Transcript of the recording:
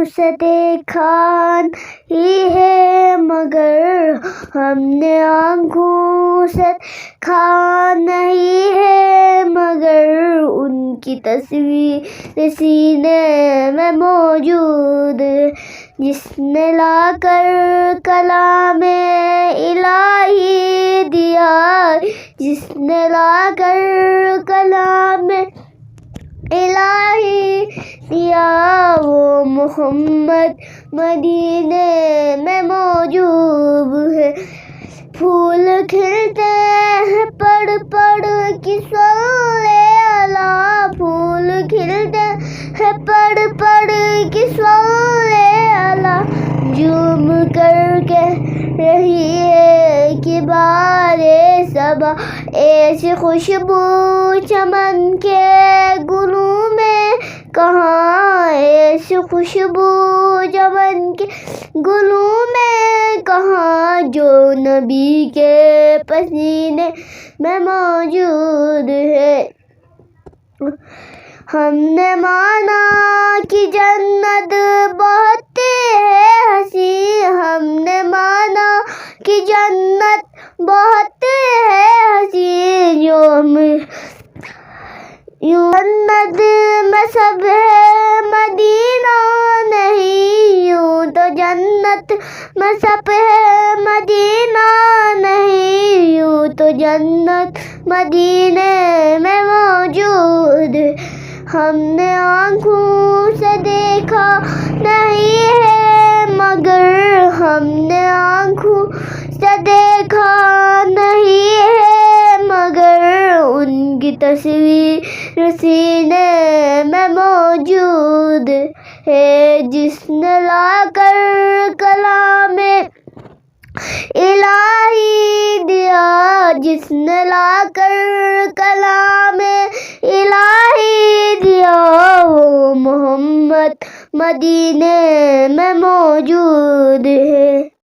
سے دیکھا نہیں ہے مگر ہم نے آنکھوں سے دیکھا نہیں ہے مگر ان کی تصویر سینے میں موجود ہے جس نے لا کر کلام الہی دیا جس نے لا کر کلام الہی دیا وہ محمد مدینے میں موجود ہے پھول کھلتے ہیں پڑھ پڑھ کے صلی اللہ پھول کھلتے ہیں پڑھ پڑھ کے صلی اللہ جھوم کر کہہ رہی ہے کہ بارے صبا ایسی خوشبو چمن کے گلوں میں کہاں ایسی خوشبو چمن کے گلوں میں کہاں جو نبی کے پسینے میں موجود ہے ہم نے مانا کہ جنت بہت ہے حسین ہم نے مانا کہ جنت بہت ہے حسین جنت میں سب ہے مدینہ نہیں یوں تو جنت میں سب ہے مدینہ نہیں یوں تو جنت مدینے میں موجود ہے ہم نے آنکھوں سے دیکھا نہیں ہے مگر ہم نے آنکھوں سے دیکھا نہیں ہے مگر ان کی تصویر سینے میں موجود ہے جس نے لا کر کلام الہی دیا جس نے لا کر کلام الہی دیا وہ محمد مدینے میں موجود ہے